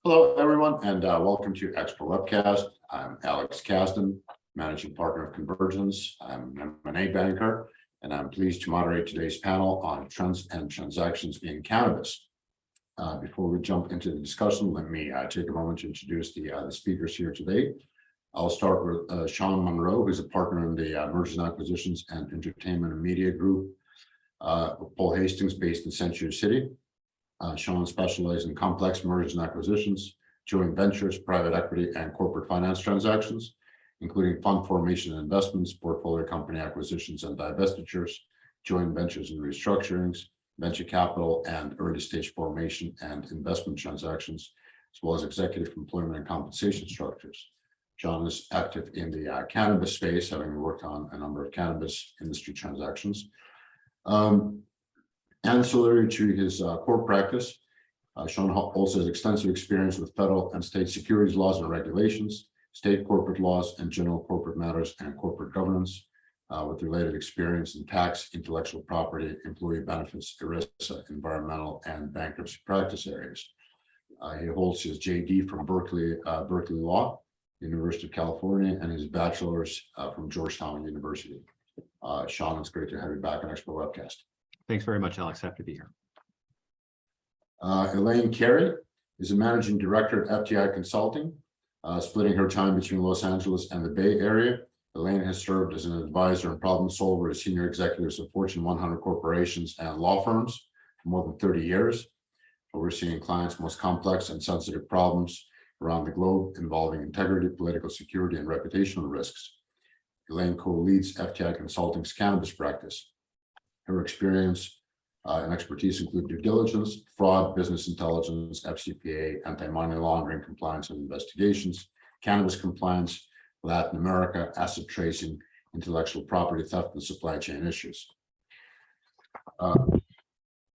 Hello, everyone, and welcome to Expert Webcast. I'm Alex Caston, Managing Partner of Convergence. I'm an M&A banker, and I'm pleased to moderate today's panel on trends and transactions in cannabis. Before we jump into the discussion, let me take a moment to introduce the speakers here today. I'll start with Sean Monroe, who's a partner in the Mergers and Acquisitions and Entertainment and Media Group, Paul Hastings, based in Century City. Sean specializes in complex mergers and acquisitions, joint ventures, private equity, and corporate finance transactions, including fund formation and investments, portfolio company acquisitions and divestitures, joint ventures and restructurings, venture capital, and early stage formation and investment transactions, as well as executive employment and compensation structures. Sean is active in the cannabis space, having worked on a number of cannabis industry transactions. Ancillary to his core practice, Sean also has extensive experience with federal and state securities laws and regulations, state corporate laws and general corporate matters and corporate governance, with related experience in tax, intellectual property, employee benefits, ERISA, environmental, and bankruptcy practice areas. He holds his JD from Berkeley Law, University of California, and his bachelor's from Georgetown University. Sean, it's great to have you back on Expert Webcast. Thanks very much, Alex. Happy to be here. Elaine Carey is a managing director at FTI Consulting, splitting her time between Los Angeles and the Bay Area. Elaine has served as an advisor and problem solver to senior executives of Fortune 100 corporations and law firms for more than 30 years, overseeing clients' most complex and sensitive problems around the globe involving integrity, political security, and reputational risks. Elaine co-leads FTI Consulting's cannabis practice. Her experience and expertise include due diligence, fraud, business intelligence, FCPA, anti-money laundering, compliance and investigations, cannabis compliance, Latin America, asset tracing, intellectual property theft, and supply chain issues.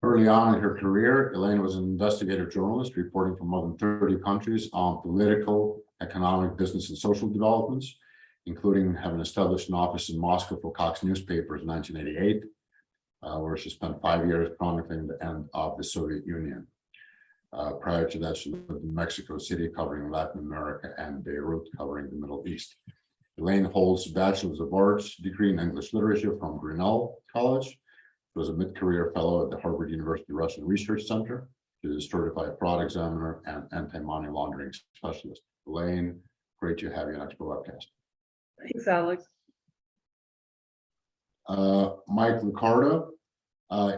Early on in her career, Elaine was an investigative journalist reporting from more than 30 countries on political, economic, business, and social developments, including having established an office in Moscow for Cox newspapers in 1988. Where she spent 5 years chronicling the end of the Soviet Union. Prior to that, she lived in Mexico City, covering Latin America, and Beirut, covering the Middle East. Elaine holds a Bachelor's of Arts degree in English Literature from Grinnell College. She was a mid-career fellow at the Harvard University Russian Research Center. She is a certified fraud examiner and anti-money laundering specialist. Elaine, great to have you on Expert Webcast. Thanks, Alex. Mike Ricardo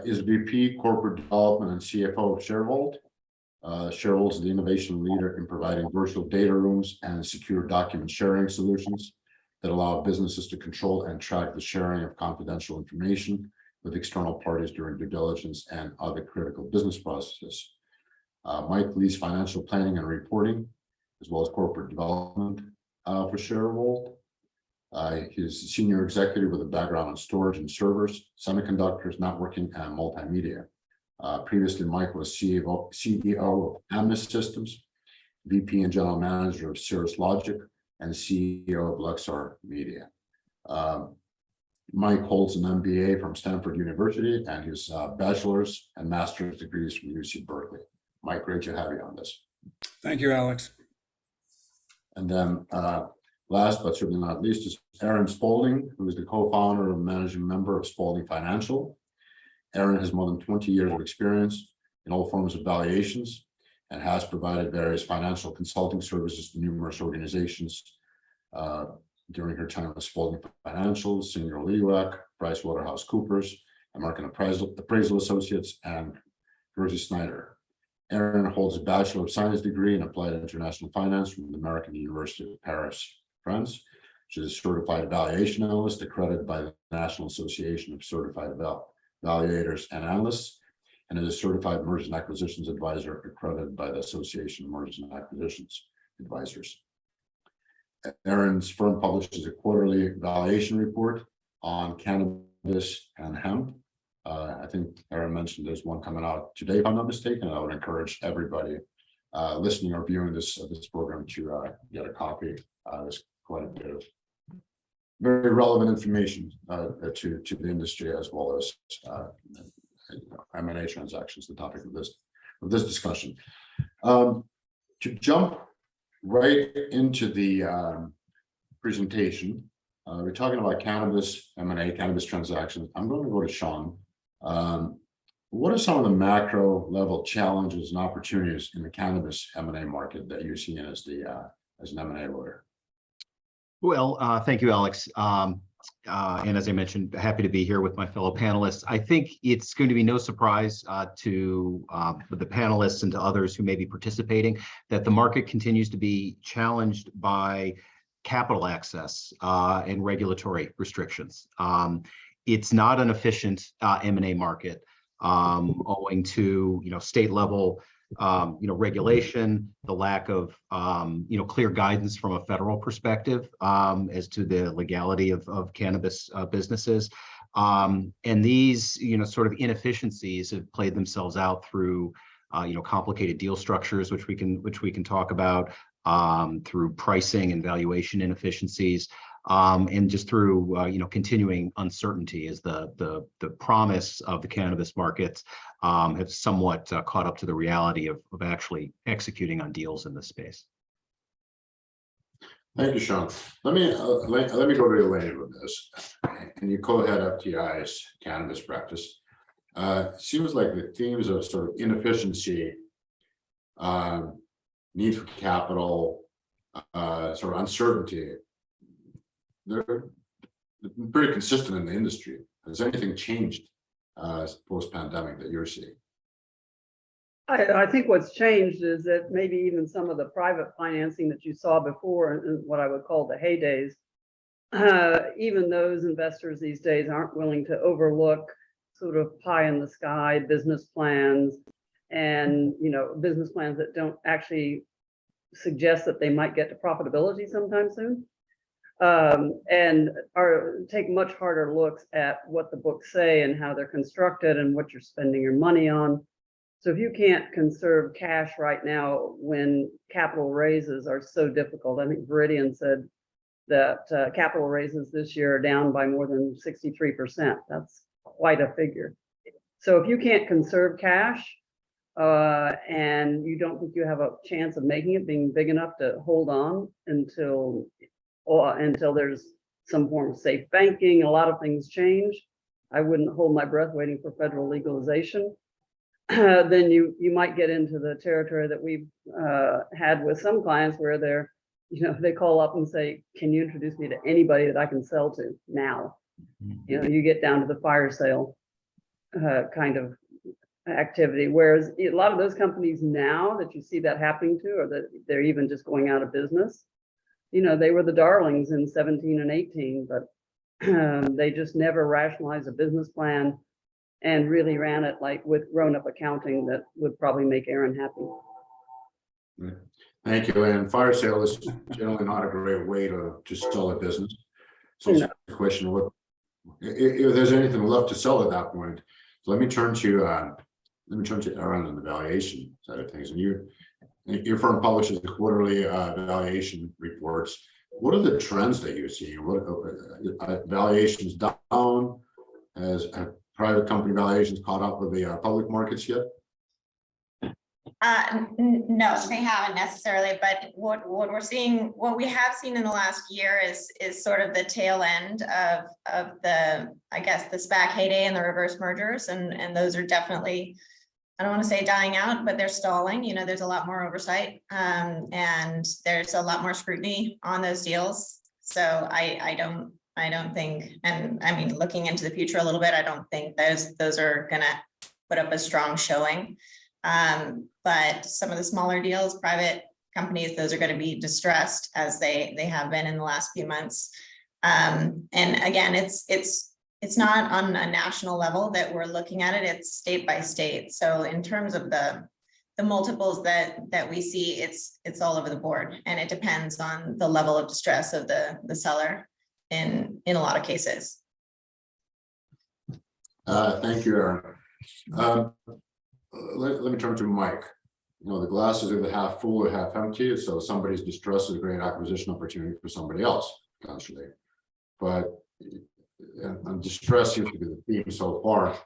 is VP Corporate Development and CFO of Sharevolt. Sharevolt is the innovation leader in providing virtual data rooms and secure document sharing solutions that allow businesses to control and track the sharing of confidential information with external parties during due diligence and other critical business processes. Mike leads financial planning and reporting, as well as corporate development for Sharevolt. He's a senior executive with a background in storage and servers, semiconductors, networking, and multimedia. Previously, Mike was CEO of Amnis Systems, VP and General Manager of Cirrus Logic, and CEO of Lexar Media. Mike holds an MBA from Stanford University and his bachelor's and master's degrees from UC Berkeley. Mike, great to have you on this. Thank you, Alex. And then last but certainly not least is Aaron Spalding, who is the co-founder and managing member of Spalding Financial. Aaron has more than 20 years of experience in all forms of valuations and has provided various financial consulting services to numerous organizations during her time with Spalding Financial, Senior Lewak, PricewaterhouseCoopers, American Appraisal Associates, and Gersey Snyder. Aaron holds a Bachelor of Science degree in Applied International Finance from the American University of Paris, France. She is a certified valuation analyst accredited by the National Association of Certified Valuators and Analysts, and is a certified mergers and acquisitions advisor accredited by the Association of Mergers and Acquisitions Advisors. Aaron's firm publishes a quarterly valuation report on cannabis and hemp. I think Aaron mentioned there's one coming out today, if I'm not mistaken. I would encourage everybody listening or viewing this program to get a copy. There's quite a bit of very relevant information to the industry, as well as M&A transactions, the topic of this discussion. To jump right into the presentation, we're talking about cannabis M&A, cannabis transactions. I'm going to go to Sean. What are some of the macro level challenges and opportunities in the cannabis M&A market that you're seeing as an M&A lawyer? Well, thank you, Alex. And as I mentioned, happy to be here with my fellow panelists. I think it's going to be no surprise to the panelists and to others who may be participating that the market continues to be challenged by capital access and regulatory restrictions. It's not an efficient M&A market owing to state level regulation, the lack of clear guidance from a federal perspective as to the legality of cannabis businesses, and these sort of inefficiencies have played themselves out through complicated deal structures, which we can talk about, through pricing and valuation inefficiencies, and just through continuing uncertainty as the promise of the cannabis markets have somewhat caught up to the reality of actually executing on deals in this space. Thank you, Sean. Let me go to Elaine with this. And you co-head FTI's cannabis practice. It seems like the themes of sort of inefficiency, need for capital, sort of uncertainty, they're pretty consistent in the industry. Has anything changed post-pandemic that you're seeing? I think what's changed is that maybe even some of the private financing that you saw before, in what I would call the heydays, even those investors these days aren't willing to overlook sort of pie in the sky business plans, and business plans that don't actually suggest that they might get to profitability sometime soon, and take much harder looks at what the books say and how they're constructed and what you're spending your money on. So if you can't conserve cash right now when capital raises are so difficult, I think Viridian said that capital raises this year are down by more than 63%. That's quite a figure. So if you can't conserve cash, and you don't think you have a chance of making it being big enough to hold on until there's some form of safe banking, a lot of things change. I wouldn't hold my breath waiting for federal legalization. Then you might get into the territory that we've had with some clients where they call up and say, can you introduce me to anybody that I can sell to now? You get down to the fire sale kind of activity, whereas a lot of those companies now that you see that happening to, or that they're even just going out of business, they were the darlings in 17 and 18, but they just never rationalized a business plan and really ran it like with grown-up accounting that would probably make Aaron happy. Thank you. And fire sale is generally not a great way to sell a business. So it's a question of if there's anything left to sell at that point. So let me turn to Aaron on the valuation side of things. And your firm publishes the quarterly valuation reports. What are the trends that you're seeing? What valuations down? Has private company valuations caught up with the public markets yet? No, they haven't necessarily, but what we have seen in the last year is sort of the tail end of the, I guess, the SPAC heyday and the reverse mergers, and those are definitely, I don't want to say dying out, but they're stalling. There's a lot more oversight, and there's a lot more scrutiny on those deals. So I don't think, and I mean, looking into the future a little bit, I don't think those are gonna put up a strong showing. But some of the smaller deals, private companies, those are going to be distressed as they have been in the last few months. And again, it's not on a national level that we're looking at it, it's state by state. So in terms of the multiples that we see, it's all over the board, and it depends on the level of distress of the seller in a lot of cases. Thank you, Aaron. Let me turn to Mike. The glass is either half full or half empty. So somebody's distress is a great acquisition opportunity for somebody else, potentially. But and distress seems to be the theme so far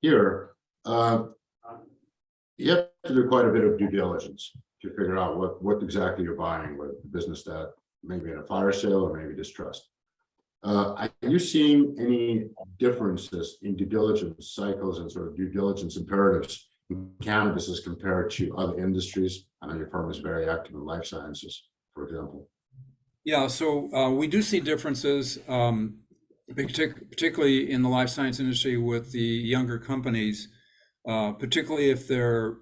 here. You have to do quite a bit of due diligence to figure out what exactly you're buying with a business that maybe in a fire sale or maybe distressed. Are you seeing any differences in due diligence cycles and sort of due diligence imperatives in cannabis as compared to other industries? I know your firm is very active in life sciences, for example. Yeah, so we do see differences, particularly in the life science industry with the younger companies, particularly if they're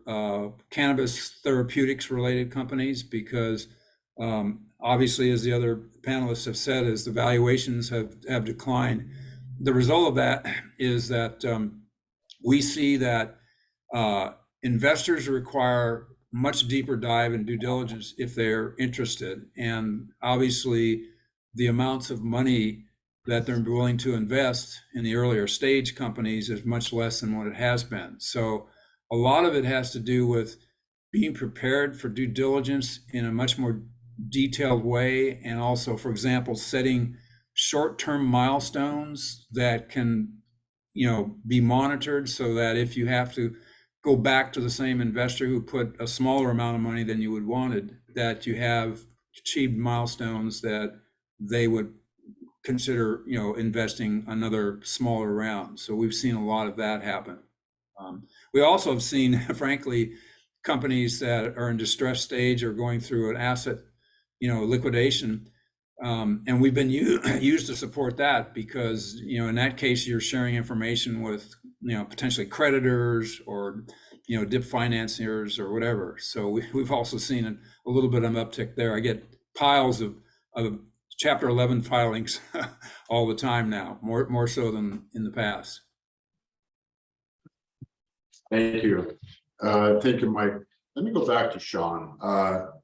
cannabis therapeutics related companies, because obviously, as the other panelists have said, is the valuations have declined. The result of that is that we see that investors require much deeper dive and due diligence if they're interested. And obviously, the amounts of money that they're willing to invest in the earlier stage companies is much less than what it has been. So a lot of it has to do with being prepared for due diligence in a much more detailed way, and also, for example, setting short-term milestones that can, be monitored, so that if you have to go back to the same investor who put a smaller amount of money than you would wanted, that you have achieved milestones that they would consider, investing another smaller round. So we've seen a lot of that happen. We also have seen, frankly, companies that are in distress stage or going through an asset, liquidation. And we've been used to support that because, in that case, you're sharing information with, potentially creditors or, dip financiers or whatever. So we've also seen a little bit of an uptick there. I get piles of Chapter 11 filings all the time now, more so than in the past. Thank you. Thank you, Mike. Let me go back to Sean.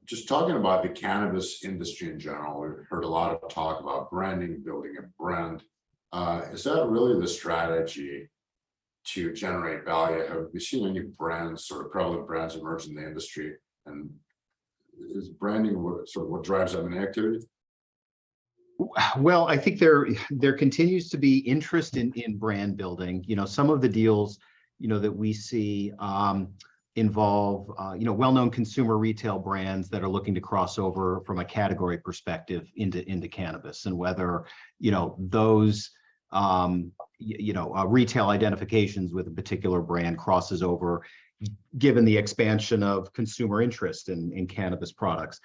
Just talking about the cannabis industry in general, we've heard a lot of talk about branding, building a brand. Is that really the strategy to generate value? Have we seen any brands, sort of prevalent brands, emerge in the industry? And is branding what drives M&A activity? Well, I think there continues to be interest in brand building. Some of the deals, that we see involve, well-known consumer retail brands that are looking to cross over from a category perspective into cannabis, and whether, those, retail identifications with a particular brand crosses over, given the expansion of consumer interest in cannabis products.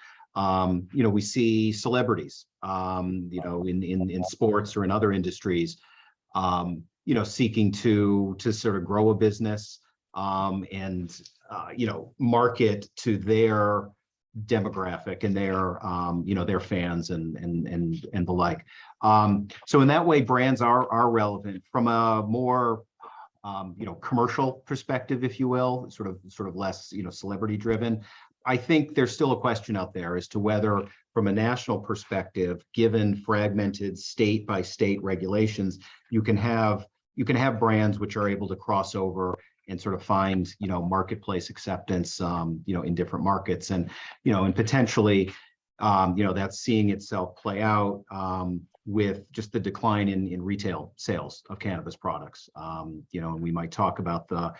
We see celebrities, in sports or in other industries, seeking to sort of grow a business, and market to their demographic and their fans and the like. So in that way, brands are relevant from a more commercial perspective, if you will, sort of less celebrity driven. I think there's still a question out there as to whether, from a national perspective, given fragmented state by state regulations, you can have brands which are able to cross over and sort of find, marketplace acceptance, in different markets, and potentially, that's seeing itself play out with just the decline in retail sales of cannabis products. And we might talk about the,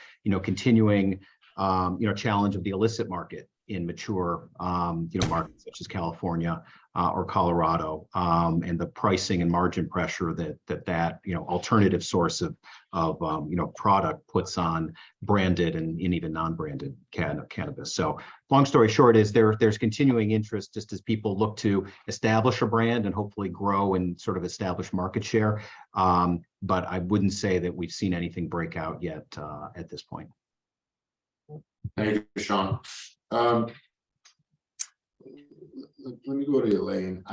continuing, challenge of the illicit market in mature, markets such as California or Colorado, and the pricing and margin pressure that alternative source of product puts on branded and even non-branded cannabis. So long story short is there's continuing interest just as people look to establish a brand and hopefully grow and sort of establish market share. But I wouldn't say that we've seen anything break out yet at this point. Thank you, Sean. Let me go to Elaine.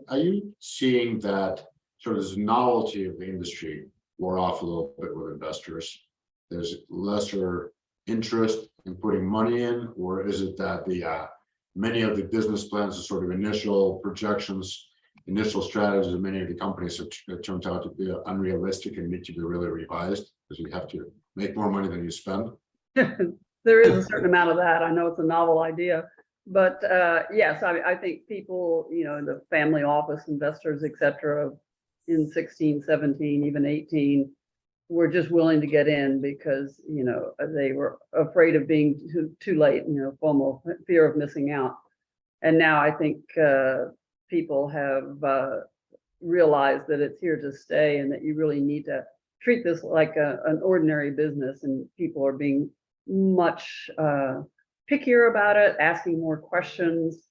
Are you seeing that sort of this novelty of the industry wore off a little bit with investors? There's lesser interest in putting money in, or is it that the many of the business plans are sort of initial projections, initial strategies of many of the companies have turned out to be unrealistic and need to be really revised because you have to make more money than you spend? There is a certain amount of that. I know it's a novel idea, but yes, I think people, the family office investors, et cetera, in 16, 17, even 18, were just willing to get in because, you know, they were afraid of being too late, you know, FOMO, fear of missing out. And now I think people have realized that it's here to stay and that you really need to treat this like an ordinary business, and people are being much pickier about it, asking more questions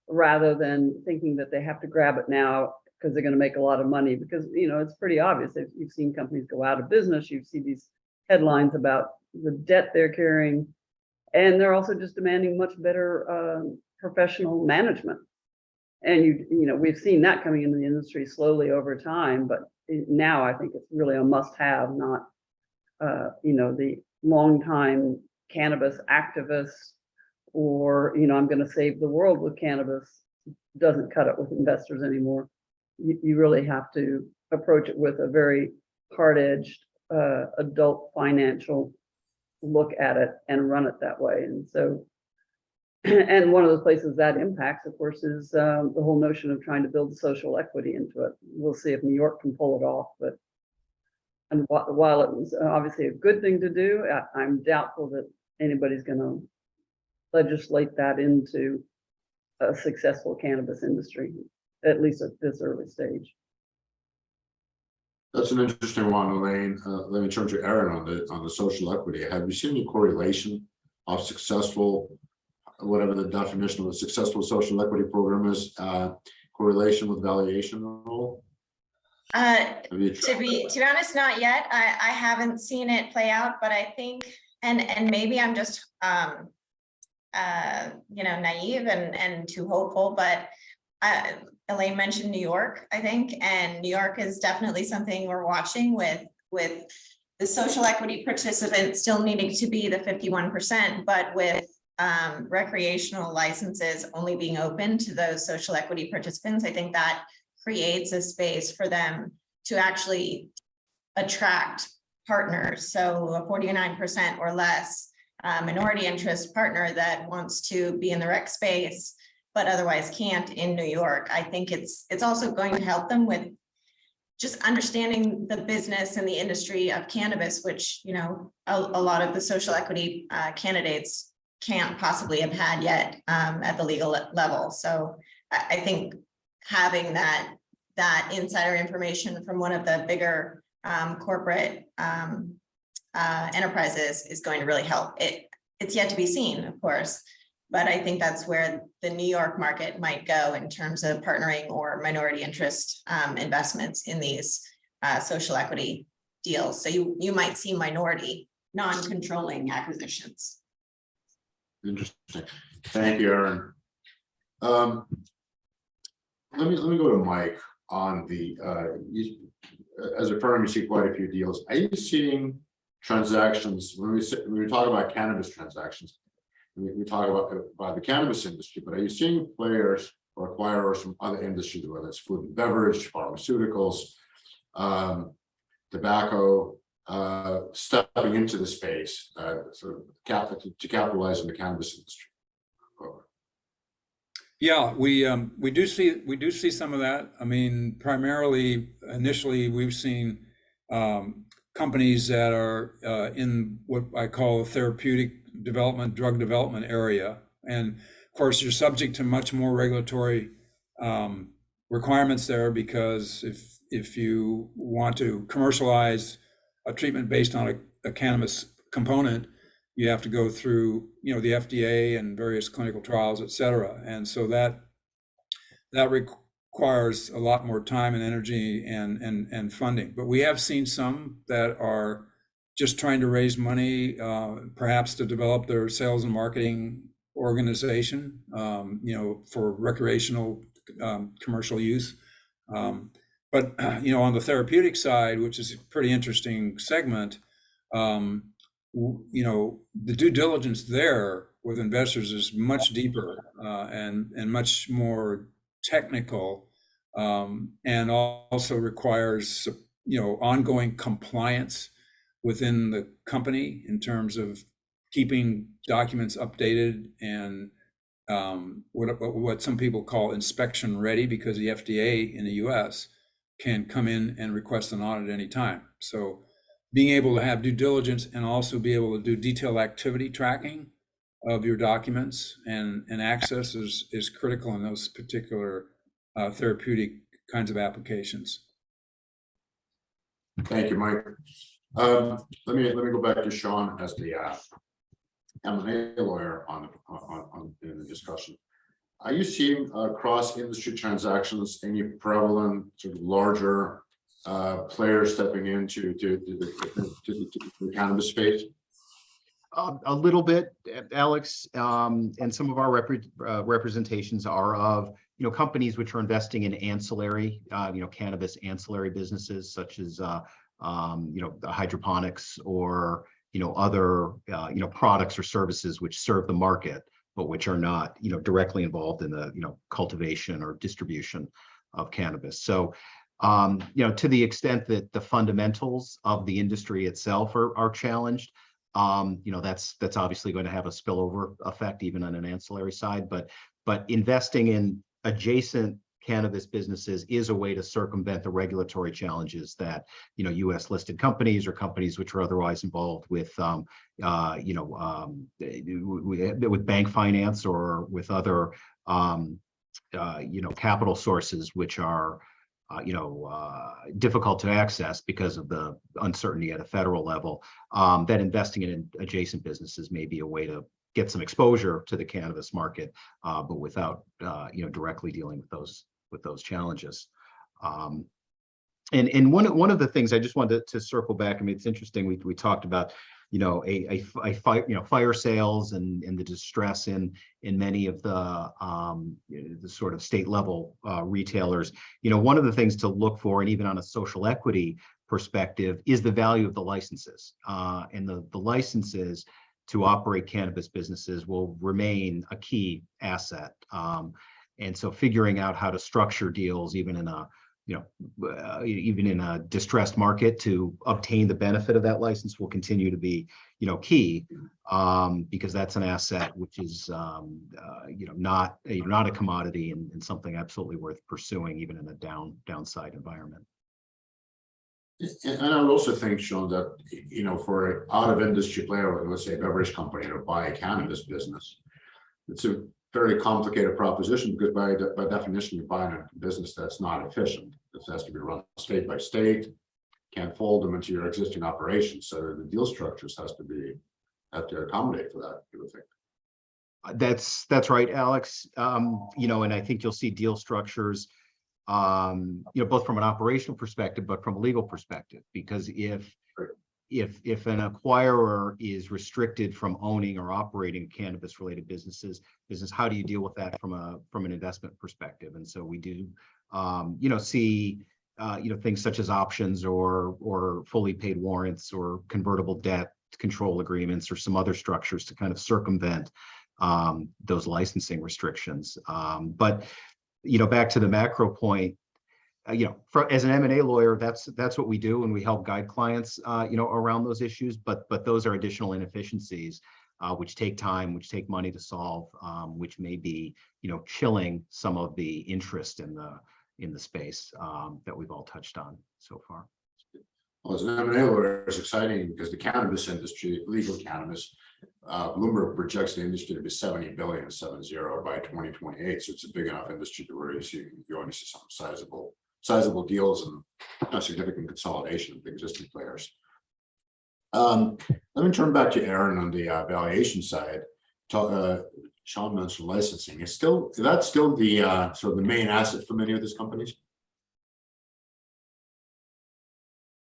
rather than thinking that they have to grab it now because they're going to make a lot of money, because, you know, it's pretty obvious. You've seen companies go out of business. You see these headlines about the debt they're carrying, and they're also just demanding much better professional management. And you know, we've seen that coming into the industry slowly over time, but now I think it's really a must-have, not you know, the long-time cannabis activists, or, you know, I'm going to save the world with cannabis doesn't cut it with investors anymore. You really have to approach it with a very hard-edged adult financial look at it and run it that way. And so, and one of the places that impacts, of course, is the whole notion of trying to build social equity into it. We'll see if New York can pull it off, but and while it was obviously a good thing to do, I'm doubtful that anybody's going to legislate that into a successful cannabis industry, at least at this early stage. That's an interesting one, Elaine. Let me turn to Aaron on the social equity. Have you seen any correlation of successful, whatever the definition of a successful social equity program is, correlation with valuation role? To be honest, not yet. I haven't seen it play out, but I think, and maybe I'm just you know, naive and too hopeful, but Elaine mentioned New York, I think, and New York is definitely something we're watching with the social equity participants still needing to be the 51%, but with recreational licenses only being open to those social equity participants. I think that creates a space for them to actually attract partners. So a 49% or less minority interest partner that wants to be in the rec space, but otherwise can't in New York. I think it's also going to help them with just understanding the business and the industry of cannabis, which, you know, a lot of the social equity candidates can't possibly have had yet at the legal level. So I think having that insider information from one of the bigger corporate enterprises is going to really help. It's yet to be seen, of course, but I think that's where the New York market might go in terms of partnering or minority interest investments in these social equity deals. So you might see minority non-controlling acquisitions. Interesting. Thank you, Aaron. Let me go to Mike on the as a firm, you see quite a few deals. Are you seeing transactions when we talk about cannabis transactions? We talk about the cannabis industry, but are you seeing players or acquirers from other industries, whether it's food and beverage, pharmaceuticals, tobacco, stepping into the space sort of to capitalize on the cannabis industry? Yeah, we do see some of that. I mean, primarily, initially, we've seen companies that are in what I call a therapeutic development, drug development area, and of course, you're subject to much more regulatory requirements there, because if you want to commercialize a treatment based on a cannabis component, you have to go through, you know, the FDA and various clinical trials, et cetera. And so that requires a lot more time and energy and funding. But we have seen some that are just trying to raise money, perhaps to develop their sales and marketing organization, you know, for recreational commercial use. But you know, on the therapeutic side, which is a pretty interesting segment, you know, the due diligence there with investors is much deeper and much more technical, and also requires, you know, ongoing compliance within the company in terms of keeping documents updated and what some people call inspection ready, because the FDA in the US can come in and request an audit any time. So being able to have due diligence and also be able to do detailed activity tracking of your documents and access is critical in those particular therapeutic kinds of applications. Thank you, Mike. Let me go back to Sean as the M&A lawyer in the discussion. Are you seeing across industry transactions any prevalent sort of larger players stepping into the cannabis space? A little bit, Alex, and some of our representations are of companies which are investing in ancillary, cannabis ancillary businesses such as hydroponics or other products or services which serve the market, but which are not directly involved in the cultivation or distribution of cannabis. So to the extent that the fundamentals of the industry itself are challenged, that's obviously going to have a spillover effect even on an ancillary side. But investing in adjacent cannabis businesses is a way to circumvent the regulatory challenges that U.S. listed companies or companies which are otherwise involved with with bank finance or with other capital sources which are difficult to access because of the uncertainty at a federal level. That investing in adjacent businesses may be a way to get some exposure to the cannabis market, but without directly dealing with those challenges. And one of the things I just wanted to circle back. I mean, it's interesting. We talked about fire sales and the distress in many of the sort of state level retailers. One of the things to look for, and even on a social equity perspective, is the value of the licenses. And the licenses to operate cannabis businesses will remain a key asset. And so figuring out how to structure deals even in a even in a distressed market to obtain the benefit of that license will continue to be key, because that's an asset which is not a commodity and something absolutely worth pursuing even in a downside environment. And I would also think, Sean, that for an out of industry player, like let's say a beverage company, to buy a cannabis business, it's a very complicated proposition because by definition you're buying a business that's not efficient. It has to be run state by state, can't fold them into your existing operations. So the deal structures have to accommodate for that, you would think. That's right, Alex. And I think you'll see deal structures both from an operational perspective but from a legal perspective, because if an acquirer is restricted from owning or operating cannabis related business, how do you deal with that from an investment perspective? And so we do see things such as options or fully paid warrants or convertible debt control agreements or some other structures to kind of circumvent those licensing restrictions. But back to the macro point, as an M&A lawyer, that's what we do, and we help guide clients, around those issues. But those are additional inefficiencies, which take time, which take money to solve, which may be, chilling some of the interest in the space that we've all touched on so far. Well, as an M&A lawyer, it's exciting because the cannabis industry, legal cannabis, Bloomberg projects the industry to be 70 billion, 70 by 2028. So it's a big enough industry to where you're going to see some sizable deals and significant consolidation of the existing players. Let me turn back to Aaron on the valuation side. Sean mentioned licensing. Is that still the sort of the main asset for many of these companies?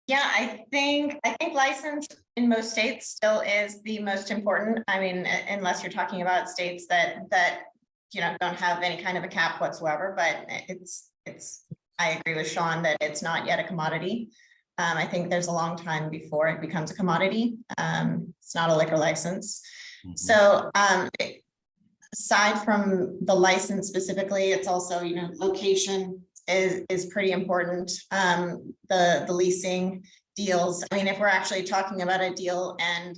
Yeah, I think license in most states still is the most important. I mean, unless you're talking about states that don't have any kind of a cap whatsoever. But it's. I agree with Sean that it's not yet a commodity. I think there's a long time before it becomes a commodity. It's not a liquor license. Mm-hmm. So aside from the license specifically, it's also location is pretty important. The leasing deals. I mean, if we're actually talking about a deal and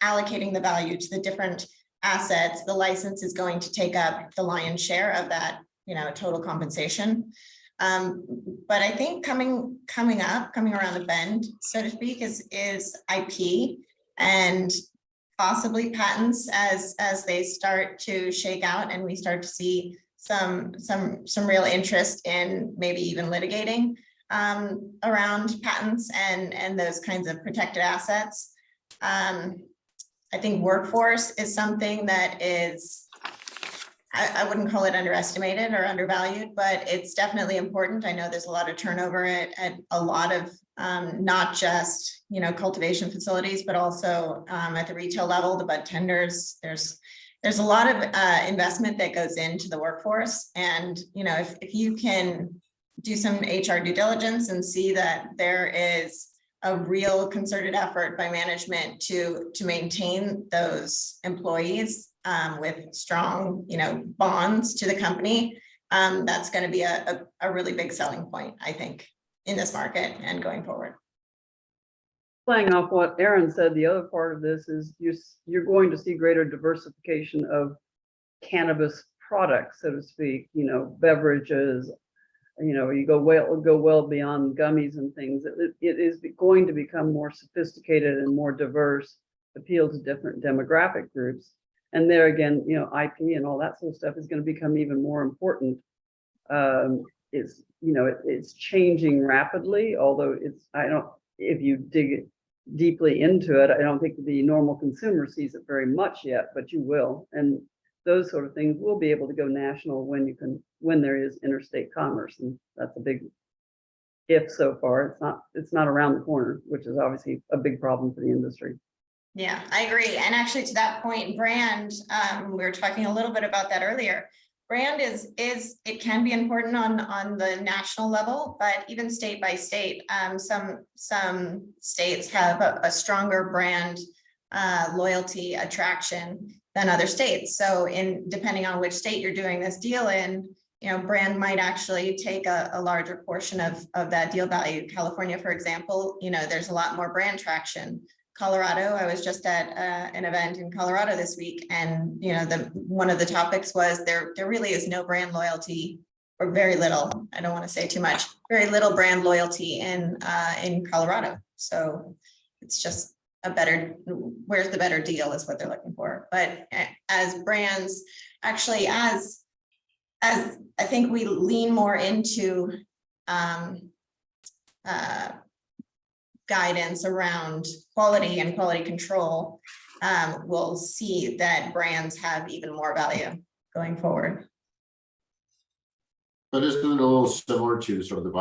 allocating the value to the different assets, the license is going to take up the lion's share of that total compensation. But I think coming around the bend, so to speak, is IP and possibly patents as they start to shake out and we start to see some real interest in maybe even litigating around patents and those kinds of protected assets. I think workforce is something that is, I wouldn't call it underestimated or undervalued, but it's definitely important. I know there's a lot of turnover at a lot of not just, cultivation facilities, but also at the retail level, the bud tenders. There's a lot of investment that goes into the workforce. And, if you can do some HR due diligence and see that there is a real concerted effort by management to maintain those employees with strong, bonds to the company, that's going to be a really big selling point, I think, in this market and going forward. Playing off what Aaron said, the other part of this is you're going to see greater diversification of cannabis products, so to speak, beverages, you go well beyond gummies and things. It is going to become more sophisticated and more diverse, appeal to different demographic groups. And there again, IP and all that sort of stuff is going to become even more important. It's changing rapidly, although if you dig deeply into it, I don't think the normal consumer sees it very much yet, but you will. And those sort of things will be able to go national when there is interstate commerce. And that's a big if so far. It's not around the corner, which is obviously a big problem for the industry. Yeah, I agree. And actually to that point, brand, we were talking a little bit about that earlier. Brand it can be important on the national level, but even state by state, some states have a stronger brand loyalty attraction than other states. So depending on which state you're doing this deal in, brand might actually take a larger portion of that deal value. California, for example, there's a lot more brand traction. Colorado, I was just at an event in Colorado this week, and one of the topics was there really is no brand loyalty, or very little. I don't want to say too much. Very little brand loyalty in Colorado. So it's just where's the better deal is what they're looking for. But as brands, actually, as I think we lean more into guidance around quality and quality control, we'll see that brands have even more value going forward. But isn't it a little similar to sort of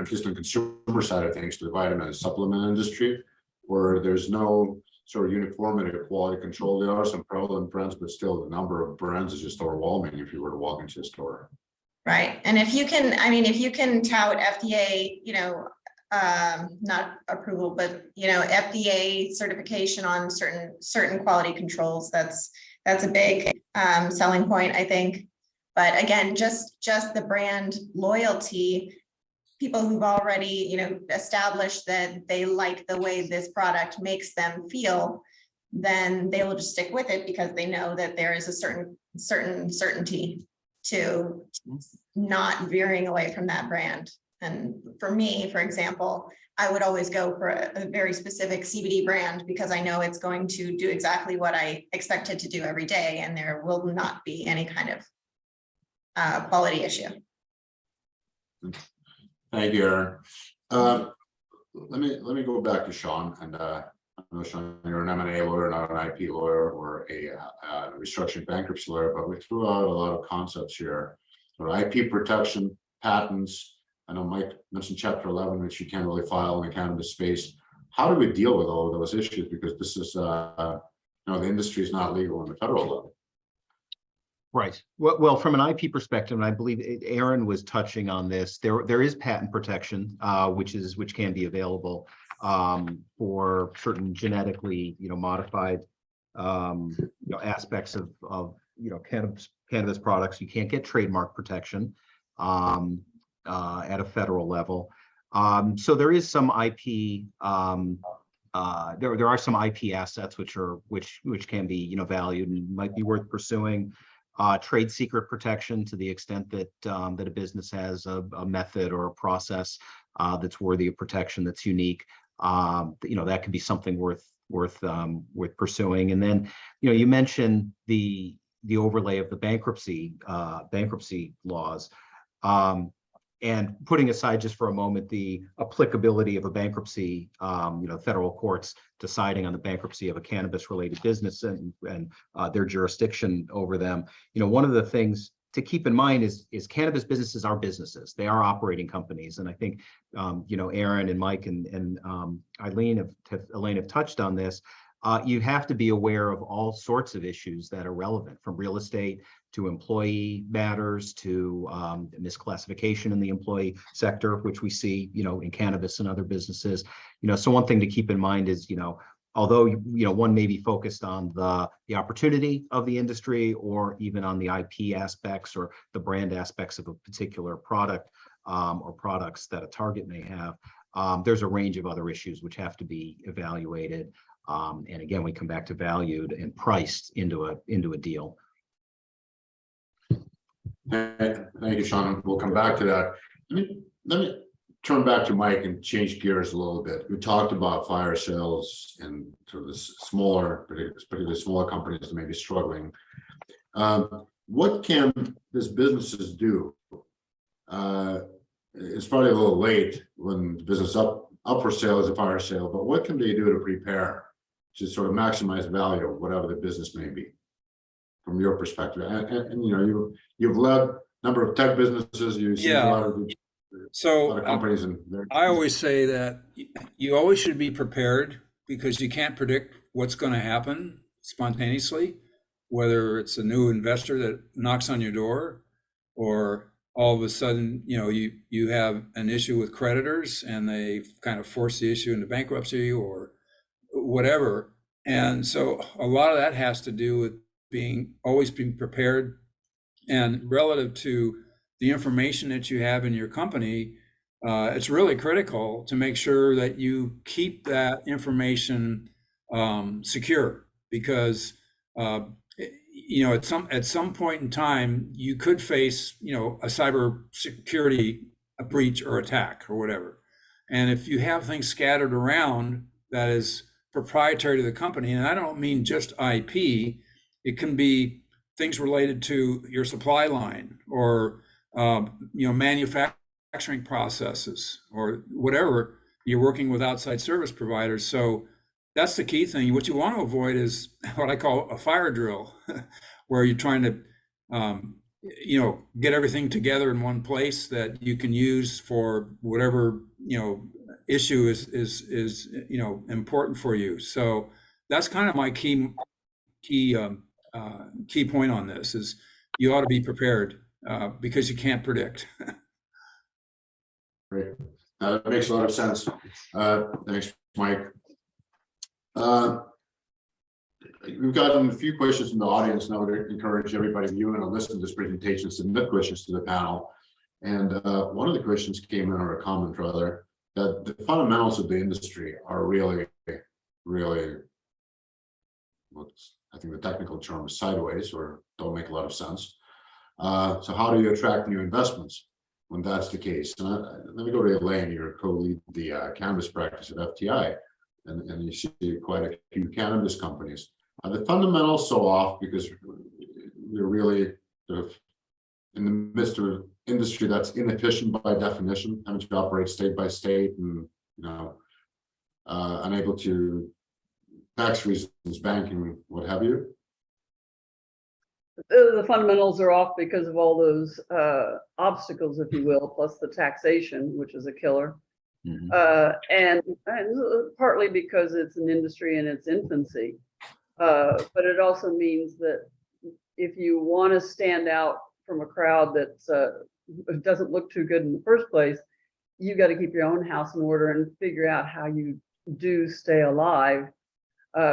just on the consumer side of things, to the vitamin and supplement industry, where there's no sort of uniformity of quality control? There are some prevalent brands, but still the number of brands is just overwhelming if you were to walk into a store. Right. And if you can tout FDA, not approval, but FDA certification on certain quality controls, that's a big selling point, I think. But again, just the brand loyalty, people who've already established that they like the way this product makes them feel, then they will just stick with it because they know that there is a certain certainty to not veering away from that brand. And for me, for example, I would always go for a very specific CBD brand because I know it's going to do exactly what I expect it to do every day, and there will not be any kind of quality issue. Thank you, Aaron. Let me go back to Sean. And I know, Sean, you're an M&A lawyer, not an IP lawyer or a restructuring bankruptcy lawyer, but we threw out a lot of concepts here. So IP protection, patents. I know Mike mentioned Chapter 11, which you can't really file in the cannabis space. How do we deal with all of those issues? Because this is, the industry is not legal on the federal level. Right. Well, from an IP perspective, and I believe Aaron was touching on this, there is patent protection, which can be available for certain genetically, modified, aspects of cannabis products. You can't get trademark protection at a federal level. So there is some IP. There are some IP assets which can be valued and might be worth pursuing. trade secret protection to the extent that that a business has a method or a process that's worthy of protection, that's unique. That could be something worth pursuing. And then, you mentioned the overlay of the bankruptcy laws. And putting aside just for a moment the applicability of a bankruptcy, federal courts deciding on the bankruptcy of a cannabis-related business and their jurisdiction over them. One of the things to keep in mind is cannabis businesses are businesses. They are operating companies, and I think Aaron and Mike and Elaine have touched on this. You have to be aware of all sorts of issues that are relevant, from real estate to employee matters to misclassification in the employee sector, which we see, in cannabis and other businesses. So one thing to keep in mind is, although one may be focused on the opportunity of the industry or even on the IP aspects or the brand aspects of a particular product or products that a target may have, there's a range of other issues which have to be evaluated. And again, we come back to valued and priced into a deal. Thank you, Sean. We'll come back to that. Let me turn back to Mike and change gears a little bit. We talked about fire sales and sort of the smaller, particularly smaller companies that may be struggling. What can these businesses do? It's probably a little late when the business up for sale is a fire sale, but what can they do to prepare to sort of maximize value of whatever the business may be, from your perspective? And you've led a number of tech businesses. You've seen a lot of companies, and I always say that you always should be prepared, because you can't predict what's going to happen spontaneously, whether it's a new investor that knocks on your door, or all of a sudden, you have an issue with creditors and they kind of force the issue into bankruptcy or whatever. And so a lot of that has to do with always being prepared, and relative to the information that you have in your company. It's really critical to make sure that you keep that information secure, because at some point in time you could face a cyber security breach or attack or whatever. And if you have things scattered around that is proprietary to the company, and I don't mean just IP, it can be things related to your supply line or manufacturing processes or whatever. You're working with outside service providers. So that's the key thing. What you want to avoid is what I call a fire drill, where you're trying to get everything together in one place that you can use for whatever issue is important for you. So that's kind of my key point on this, is you ought to be prepared, because you can't predict. Great. That makes a lot of sense. Thanks, Mike. We've gotten a few questions from the audience. Now, I would encourage everybody viewing and listening to this presentation to submit questions to the panel. And one of the questions came in, or a comment rather, that the fundamentals of the industry are really, really, I think the technical term is sideways, or don't make a lot of sense. So how do you attract new investments when that's the case? And let me go to Elaine. You co-lead the cannabis practice at FTI, and you see quite a few cannabis companies. Are the fundamentals so off because we're really sort of in the midst of an industry that's inefficient by definition, having to operate state by state, and unable to, tax reasons, banking, what have you? The fundamentals are off because of all those obstacles, if you will, plus the taxation, which is a killer. Mm-hmm. And partly because it's an industry in its infancy. But it also means that if you want to stand out from a crowd that doesn't look too good in the first place, you got to keep your own house in order and figure out how you do stay alive,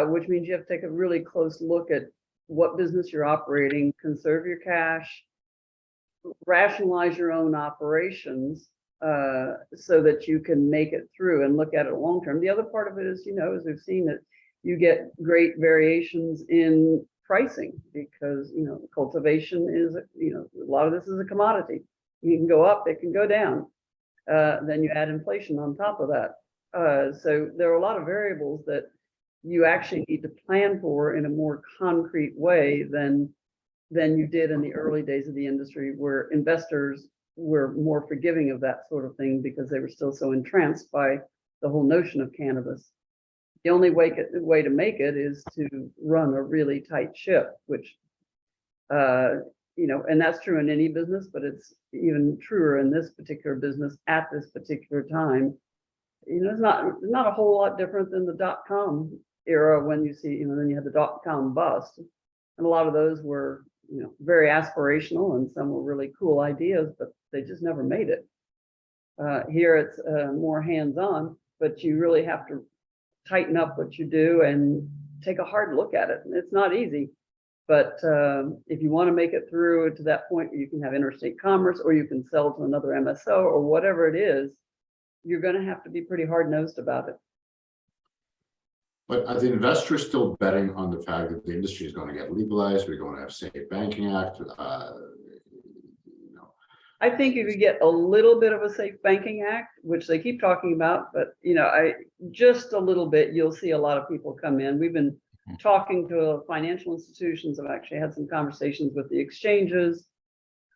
which means you have to take a really close look at what business you're operating, conserve your cash, rationalize your own operations so that you can make it through and look at it long term. The other part of it is, as we've seen, that you get great variations in pricing because, cultivation is, a lot of this is a commodity. You can go up, it can go down. Then you add inflation on top of that. So there are a lot of variables that you actually need to plan for in a more concrete way than you did in the early days of the industry, where investors were more forgiving of that sort of thing because they were still so entranced by the whole notion of cannabis. The only way to make it is to run a really tight ship, which, and that's true in any business, but it's even truer in this particular business at this particular time. It's not a whole lot different than the dot-com era when you see, then you had the dot-com bust. And a lot of those were, very aspirational, and some were really cool ideas, but they just never made it. Here it's more hands-on, but you really have to tighten up what you do and take a hard look at it. And it's not easy, but if you want to make it through to that point where you can have interstate commerce, or you can sell to another MSO or whatever it is, you're going to have to be pretty hard-nosed about it. But are the investors still betting on the fact that the industry is going to get legalized? We're going to have Safe Banking Act. I think if you get a little bit of a Safe Banking Act, which they keep talking about, but just a little bit, you'll see a lot of people come in. We've been talking to financial institutions. I've actually had some conversations with the exchanges.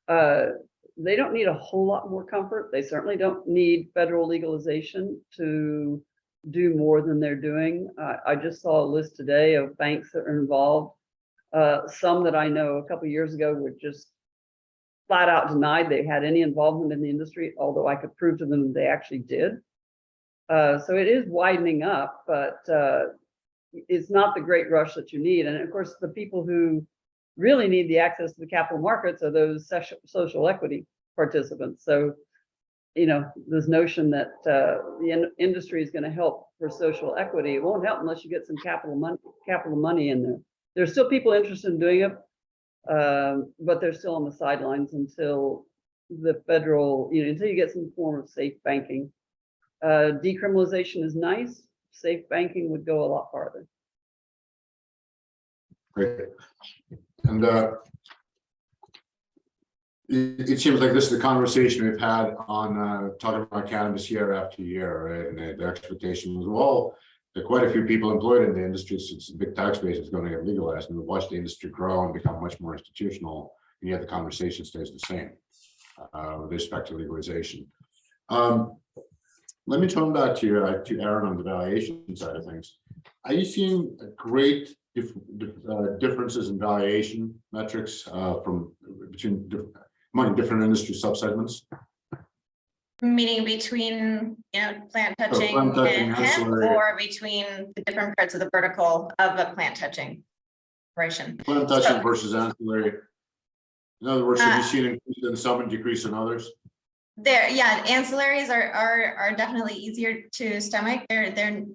They don't need a whole lot more comfort. They certainly don't need federal legalization to do more than they're doing. I just saw a list today of banks that are involved. Some that I know a couple of years ago were just flat out denied they had any involvement in the industry, although I could prove to them they actually did. So it is widening up, but it's not the great rush that you need. And of course, the people who really need the access to the capital markets are those social equity participants. So, this notion that the industry is going to help for social equity, it won't help unless you get some capital money in there. There's still people interested in doing it, but they're still on the sidelines until the federal, until you get some form of safe banking. Decriminalization is nice. Safe banking would go a lot farther. Great. And it seems like this is the conversation we've had on talking about cannabis year after year, right? And the expectation was, well, there are quite a few people employed in the industry since the big tax base is going to get legalized, and we've watched the industry grow and become much more institutional, and yet the conversation stays the same with respect to legalization. Let me turn back to Aaron on the valuation side of things. Are you seeing great differences in valuation metrics between different industry subsegments? Meaning between, plant touching plant touching, and hemp, ancillary. or between the different parts of the vertical of a plant touching operation? Plant touching versus ancillary. In other words, have you seen an increase in some and decrease in others? Ancillaries are definitely easier to stomach. They're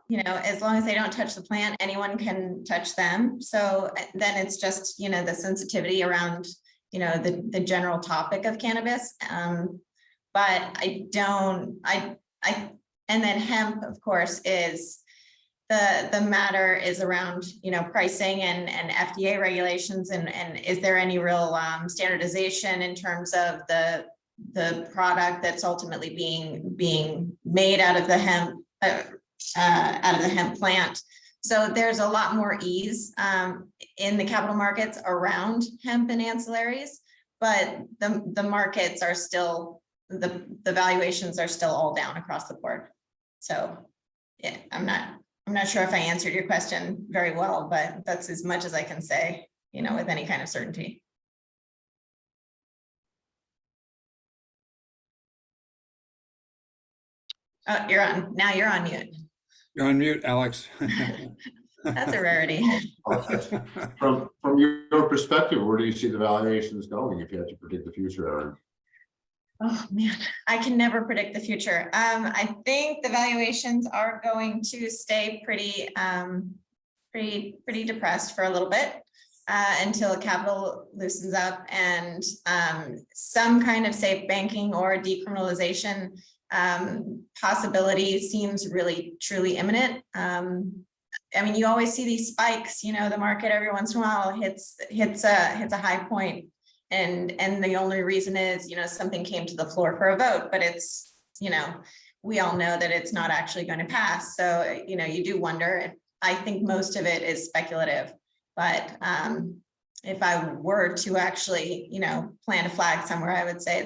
as long as they don't touch the plant, anyone can touch them. So then it's just, the sensitivity around, the general topic of cannabis. But and then hemp, of course, is the matter is around, pricing and FDA regulations, and is there any real standardization in terms of the product that's ultimately being made out of the hemp plant. So there's a lot more ease in the capital markets around hemp and ancillaries, but the markets are still, the valuations are still all down across the board. So yeah, I'm not sure if I answered your question very well, but that's as much as I can say, with any kind of certainty. Oh, you're on. Now you're on mute. You're on mute, Alex. That's a rarity. From your perspective, where do you see the valuations going if you had to predict the future, Aaron? Oh man, I can never predict the future. I think the valuations are going to stay pretty depressed for a little bit until capital loosens up and some kind of safe banking or possibility seems really truly imminent. I mean, you always see these spikes, the market every once in a while hits a high point. And the only reason is, something came to the floor for a vote, but it's, we all know that it's not actually going to pass. So, you do wonder. I think most of it is speculative, but if I were to actually, plant a flag somewhere, I would say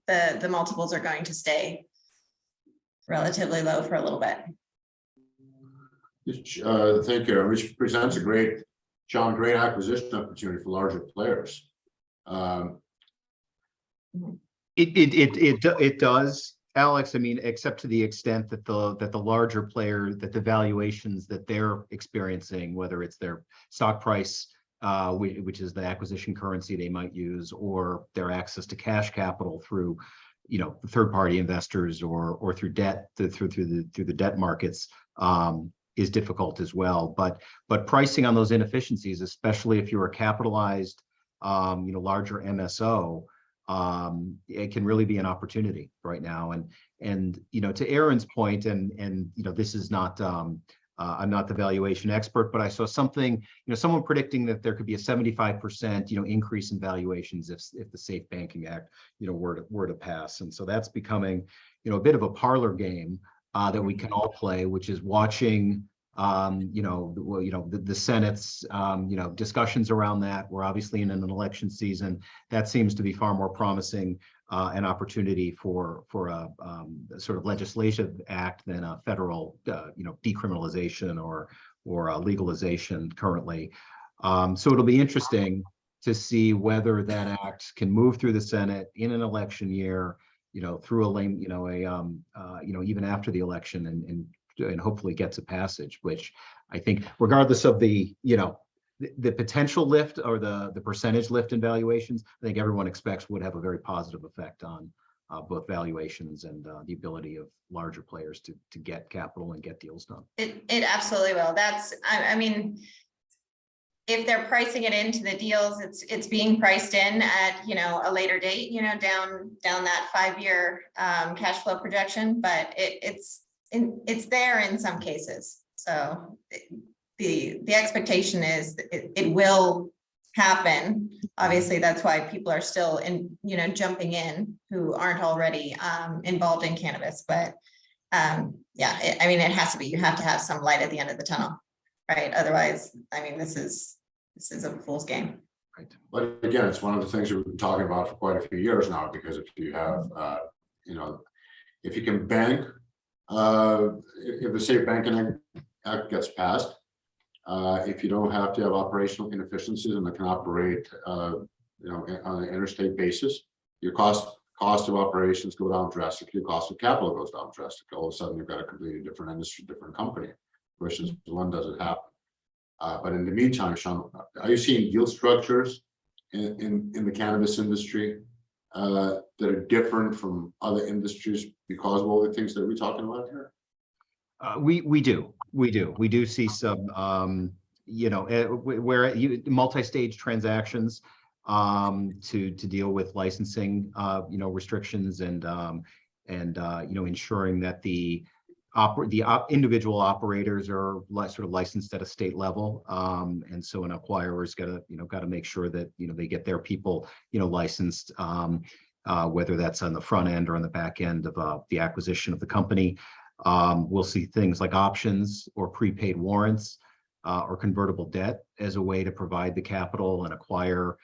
that the multiples are going to stay relatively low for a little bit. Thank you, which presents a great acquisition opportunity for larger players. It does, Alex. I mean, except to the extent that the larger player, that the valuations that they're experiencing, whether it's their stock price, which is the acquisition currency they might use, or their access to cash capital through, third-party investors or through debt, through the debt markets, is difficult as well. But pricing on those inefficiencies, especially if you're a capitalized, larger MSO, it can really be an opportunity right now. And to Aaron's point, and this is not, I'm not the valuation expert, but I saw something, someone predicting that there could be a 75%, increase in valuations if the Safe Banking Act, were to pass. And so that's becoming, a bit of a parlor game that we can all play, which is watching, the Senate's, discussions around that. We're obviously in an election season. That seems to be far more promising an opportunity for a sort of legislative act than a federal, decriminalization or legalization currently. So it'll be interesting to see whether that act can move through the Senate in an election year, through a lane, even after the election, and hopefully get to passage, which I think, regardless of the potential lift or the percentage lift in valuations, I think everyone expects would have a very positive effect on both valuations and the ability of larger players to get capital and get deals done. It absolutely will. I mean, if they're pricing it into the deals, it's being priced in at, a later date, down that 5-year cash flow projection, but it's there in some cases. So the expectation is it will happen. Obviously, that's why people are still jumping in who aren't already involved in cannabis. But it has to be. You have to have some light at the end of the tunnel, right? Otherwise, this is a fool's game. Right. But again, it's one of the things we've been talking about for quite a few years now, because if you have, if you can bank, if the Safe Banking Act gets passed, if you don't have to have operational inefficiencies and it can operate, on an interstate basis, your cost of operations go down drastically, your cost of capital goes down drastically. All of a sudden, you've got a completely different industry, different company, versus when does it happen? But in the meantime, Sean, are you seeing deal structures in the cannabis industry that are different from other industries because of all the things that we're talking about here? We do see some, where multi-stage transactions to deal with licensing, restrictions and ensuring that the individual operators are sort of licensed at a state level, and so an acquirer's got to make sure that they get their people licensed, whether that's on the front end or on the back end of the acquisition of the company. We'll see things like options or prepaid warrants or convertible debt as a way to provide the capital and acquire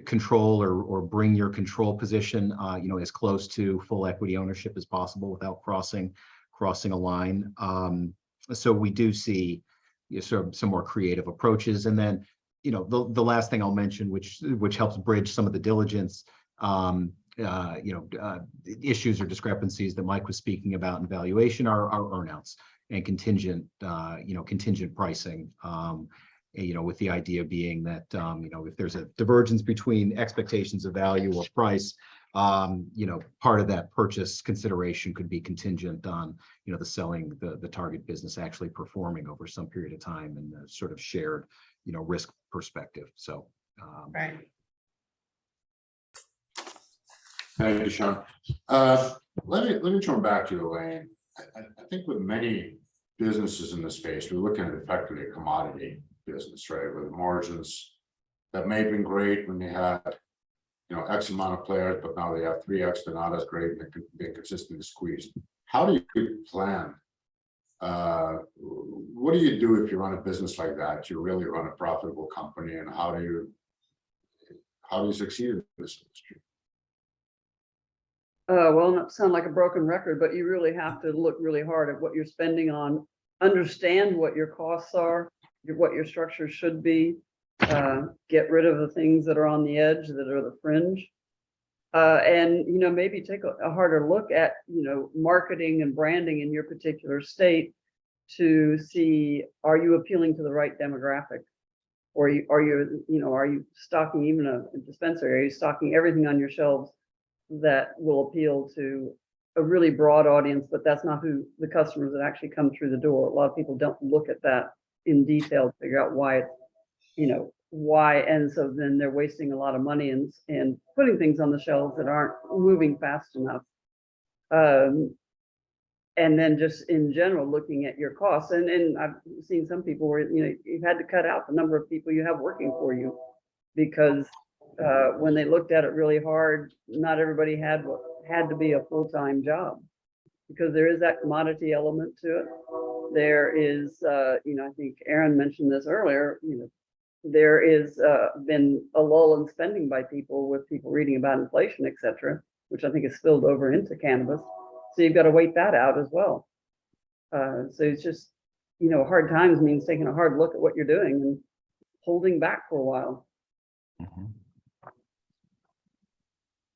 control or bring your control position as close to full equity ownership as possible without crossing a line. So we do see sort of some more creative approaches. And then the last thing I'll mention, which helps bridge some of the diligence issues or discrepancies that Mike was speaking about in valuation, are earnouts and contingent pricing. With the idea being that, if there's a divergence between expectations of value or price, part of that purchase consideration could be contingent on, the target business actually performing over some period of time and the sort of shared, risk perspective. So, right. Thank you, Sean. Let me turn back to Elaine. I think with many businesses in the space, we're looking at effectively a commodity business, right? With margins that may have been great when they had, X amount of players, but now they have 3X, they're not as great, and they're consistently squeezed. How do you plan? What do you do if you run a business like that? You really run a profitable company, and how do you succeed in this industry? Well, not to sound like a broken record, but you really have to look really hard at what you're spending on, understand what your costs are, what your structure should be, get rid of the things that are on the edge, that are the fringe. And, maybe take a harder look at, marketing and branding in your particular state to see, are you appealing to the right demographic? Or are you stocking even a dispensary? Are you stocking everything on your shelves that will appeal to a really broad audience, but that's not who the customers that actually come through the door. A lot of people don't look at that in detail to figure out why it's, why, and so then they're wasting a lot of money and putting things on the shelves that aren't moving fast enough. And then just in general, looking at your costs. And I've seen some people where, you've had to cut out the number of people you have working for you because when they looked at it really hard, not everybody had what had to be a full-time job, because there is that commodity element to it. There is, I think Aaron mentioned this earlier, there is been a lull in spending by people with people reading about inflation, et cetera, which I think has spilled over into cannabis. So you've got to wait that out as well. So it's just, hard times means taking a hard look at what you're doing and holding back for a while. Mm-hmm.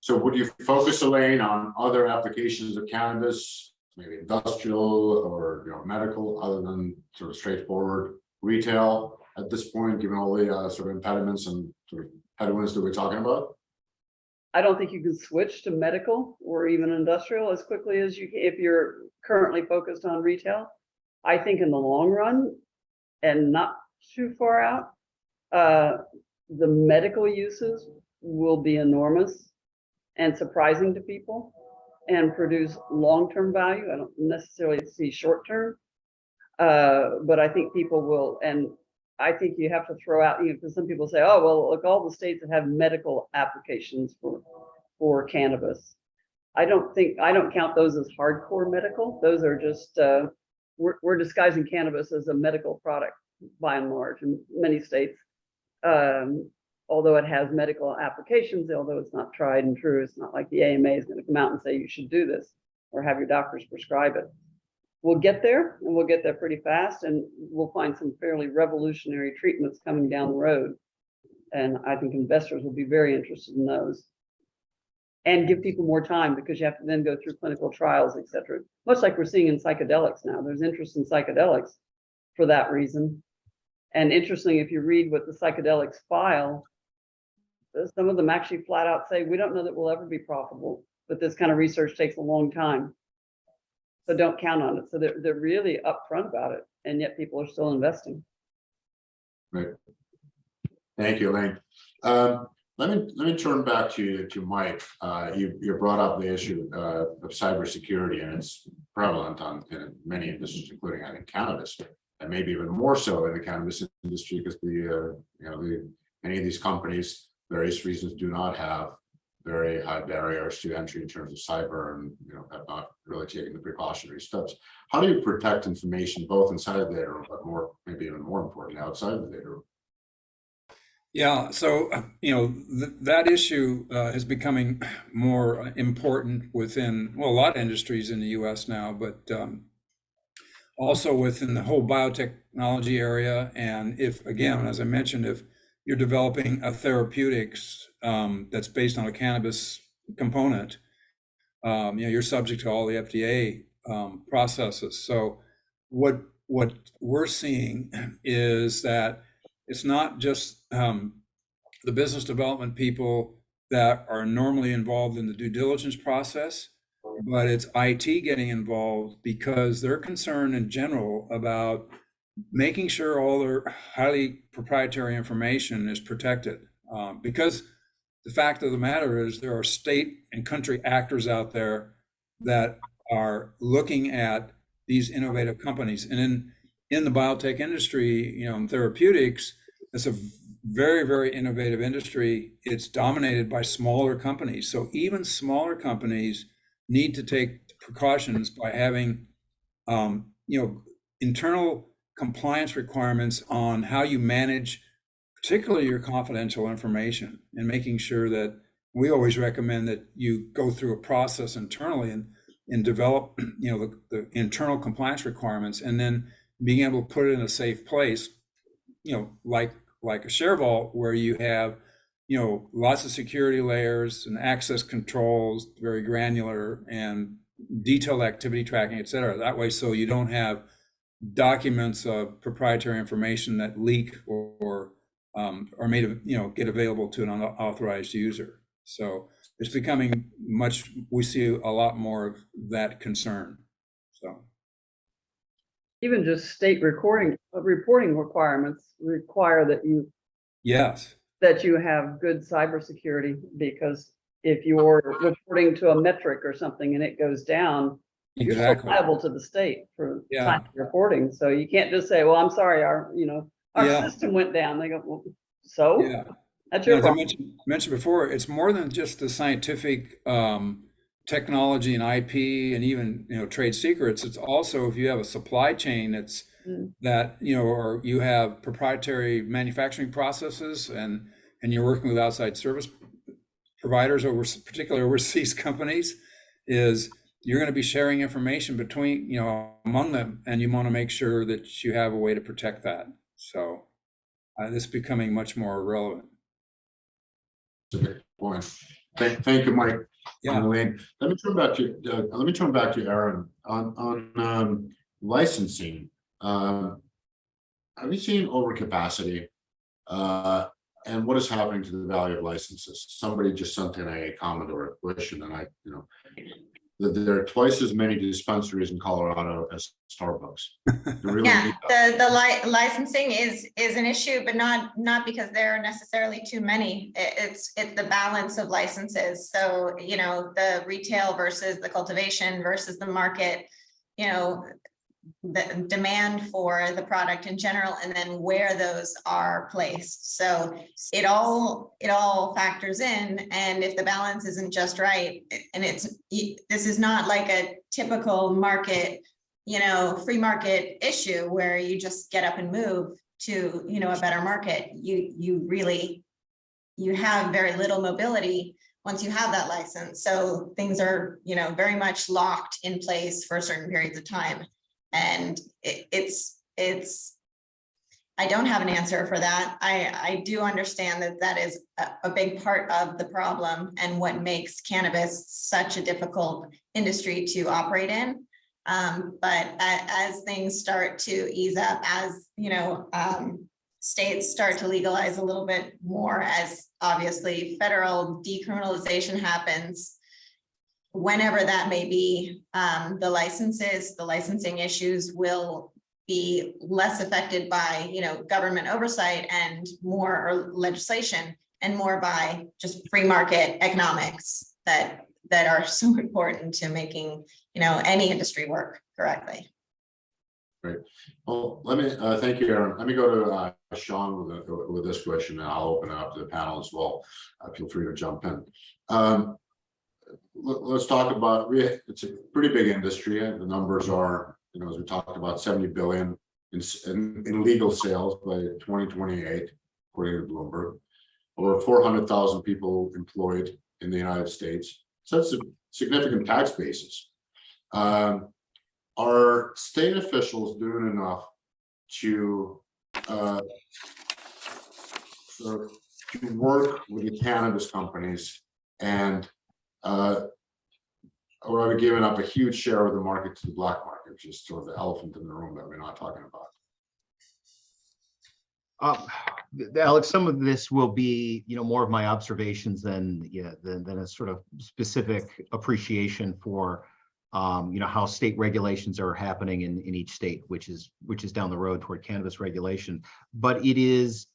So would you focus, Elaine, on other applications of cannabis, maybe industrial or medical, other than sort of straightforward retail at this point, given all the sort of impediments and sort of headwinds that we're talking about? I don't think you can switch to medical or even industrial as quickly as you can if you're currently focused on retail. I think in the long run, and not too far out, the medical uses will be enormous and surprising to people and produce long-term value. I don't necessarily see short-term, but I think people will, and I think you have to throw out, because some people say, oh, well, look, all the states that have medical applications for cannabis. I don't count those as hardcore medical. Those are just, we're disguising cannabis as a medical product by and large in many states. Although it has medical applications, although it's not tried and true, it's not like the AMA is going to come out and say you should do this or have your doctors prescribe it. We'll get there, and we'll get there pretty fast, and we'll find some fairly revolutionary treatments coming down the road. And I think investors will be very interested in those. And give people more time, because you have to then go through clinical trials, et cetera. Much like we're seeing in psychedelics now. There's interest in psychedelics for that reason. And interestingly, if you read what the psychedelics file, some of them actually flat out say, we don't know that we'll ever be profitable, but this kind of research takes a long time. So don't count on it. So they're really upfront about it, and yet people are still investing. Right. Thank you, Elaine. Let me turn back to Mike. You brought up the issue of cybersecurity, and it's prevalent in many industries, including I think cannabis, and maybe even more so in the cannabis industry, because many of these companies, various reasons, do not have very high barriers to entry in terms of cyber, and have not really taken the precautionary steps. How do you protect information both inside the data room, but maybe even more importantly, outside the data room? Yeah, so that issue is becoming more important within a lot of industries in the U.S. now, but also within the whole biotechnology area. And if, again, as I mentioned, if you're developing a therapeutics that's based on a cannabis component, you're subject to all the FDA processes. So what we're seeing is that it's not just the business development people that are normally involved in the due diligence process, but it's IT getting involved because they're concerned in general about making sure all their highly proprietary information is protected. Because the fact of the matter is there are state and country actors out there that are looking at these innovative companies. And in the biotech industry, you know, in therapeutics, it's a very, very innovative industry. It's dominated by smaller companies. So even smaller companies need to take precautions by having, you know, internal compliance requirements on how you manage, particularly your confidential information, and making sure that we always recommend that you go through a process internally and develop, you know, the internal compliance requirements, and then being able to put it in a safe place, you know, like a share vault where you have, you know, lots of security layers and access controls, very granular, and detailed activity tracking, et cetera. That way, so you don't have documents of proprietary information that leak or are made, you know, get available to an unauthorized user. So it's becoming we see a lot more of that concern. So Even just state reporting requirements require that you yes, have good cybersecurity, because if you're reporting to a metric or something and it goes down, you're still exactly. liable to the state for Yeah. time reporting. So you can't just say, well, I'm sorry, our Yeah. system went down. They go, well, so Yeah. that's You your know, as I problem. mentioned before, it's more than just the scientific technology and IP and even, you know, trade secrets. It's also if you have a supply chain that's that, you know, or you have proprietary manufacturing processes and you're working with outside service providers, particularly overseas companies, is you're going to be sharing information between, you know, among them, and you want to make sure that you have a way to protect that. So this is becoming much more relevant. That's a good point. Thank you, Mike. Yeah. Elaine. Let me turn back to Aaron on licensing. Have you seen overcapacity? And what is happening to the value of licenses? Somebody just sent in a comment or a question, and that there are twice as many dispensaries in Colorado as Starbucks. Really Yeah, the licensing is an issue, but not because there are necessarily too many. It's the balance of licenses. So, you know, the retail versus the cultivation versus the market, you know, the demand for the product in general, and then where those are placed. So it all factors in, and if the balance isn't just right, and this is not like a typical market, you know, free market issue where you just get up and move to, you know, a better market. You have very little mobility once you have that license. So things are, you know, very much locked in place for certain periods of time. And I don't have an answer for that. I do understand that is a big part of the problem and what makes cannabis such a difficult industry to operate in. But as things start to ease up, as you know, states start to legalize a little bit more, as obviously federal decriminalization happens, whenever that may be, the licensing issues will be less affected by, you know, government oversight and more, or legislation, and more by just free market economics that are so important to making, you know, any industry work correctly. Great. Well, let me thank you, Aaron. Let me go to Sean with this question, and I'll open it up to the panel as well. Feel free to jump in. Let's talk about, it's a pretty big industry. The numbers are, you know, as we talked about, 70 billion in legal sales by 2028, according to Bloomberg. Over 400,000 people employed in the United States. So that's a significant tax basis. Are state officials doing enough to work with the cannabis companies, and or are we giving up a huge share of the market to the black market, which is sort of the elephant in the room that we're not talking about? Alex, some of this will be, you know, more of my observations than a sort of specific appreciation for, you know, how state regulations are happening in each state, which is down the road toward cannabis regulation. But it is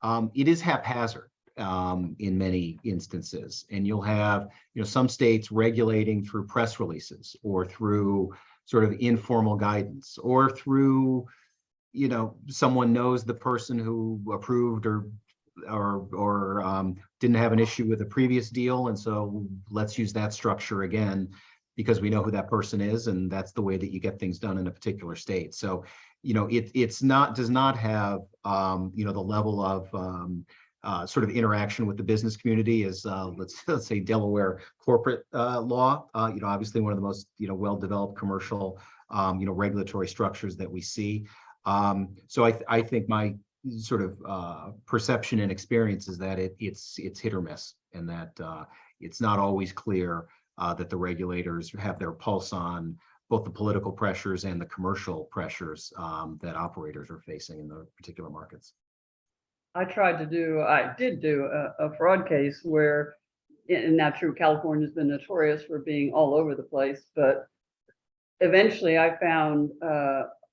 haphazard in many instances, and you'll have, you know, some states regulating through press releases or through sort of informal guidance, or through, someone knows the person who approved or didn't have an issue with a previous deal, and so let's use that structure again because we know who that person is, and that's the way that you get things done in a particular state. So, does not have the level of sort of interaction with the business community as let's say Delaware corporate law. Obviously one of the most well-developed commercial regulatory structures that we see. So I think my sort of perception and experience is that it's hit or miss, and that it's not always clear that the regulators have their pulse on both the political pressures and the commercial pressures that operators are facing in the particular markets. I did do a fraud case where, and now true, California's been notorious for being all over the place, but eventually I found